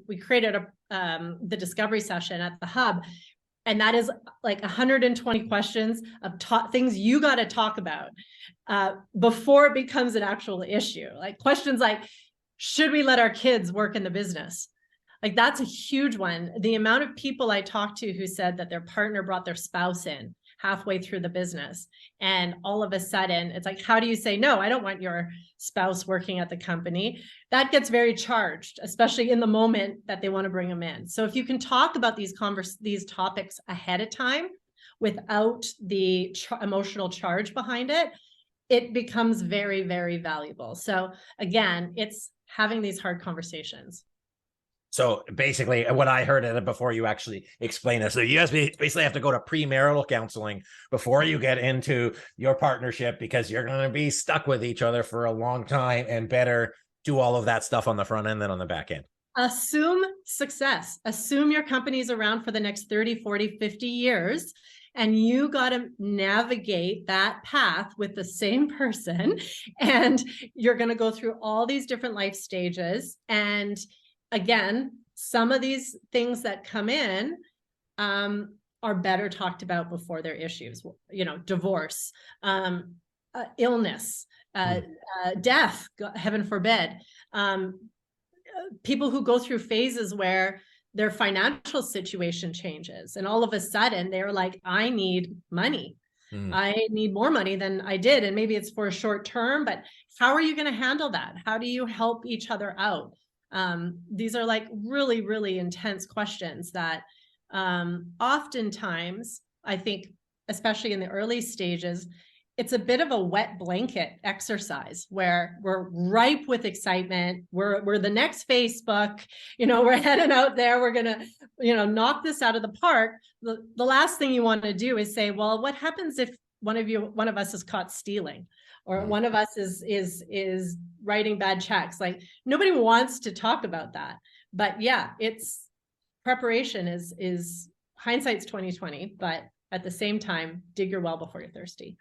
we created the discovery session at the hub. And that is like 120 questions of things you got to talk about before it becomes an actual issue. Like questions like, should we let our kids work in the business? Like that's a huge one. The amount of people I talked to who said that their partner brought their spouse in halfway through the business. And all of a sudden it's like, how do you say, no, I don't want your spouse working at the company? That gets very charged, especially in the moment that they want to bring them in. So if you can talk about these topics ahead of time without the emotional charge behind it, it becomes very, very valuable. So again, it's having these hard conversations. So basically what I heard before you actually explain it. So you guys basically have to go to premarital counseling before you get into your partnership, because you're going to be stuck with each other for a long time, and better do all of that stuff on the front end than on the back end. Assume success. Assume your company's around for the next 30, 40, 50 years. And you got to navigate that path with the same person. And you're going to go through all these different life stages. And again, some of these things that come in are better talked about before they're issues. Divorce, illness, death, heaven forbid. People who go through phases where their financial situation changes, and all of a sudden they're like, I need money. I need more money than I did. And maybe it's for a short term, but how are you going to handle that? How do you help each other out? These are like really, really intense questions that oftentimes, I think, especially in the early stages, it's a bit of a wet blanket exercise where we're ripe with excitement. We're the next Facebook, we're heading out there. We're going to, knock this out of the park. The last thing you want to do is say, well, what happens if one of us is caught stealing, or one of us is writing bad checks? Like, nobody wants to talk about that. But yeah, it's preparation is hindsight's 2020, but at the same time, dig your well before you're thirsty.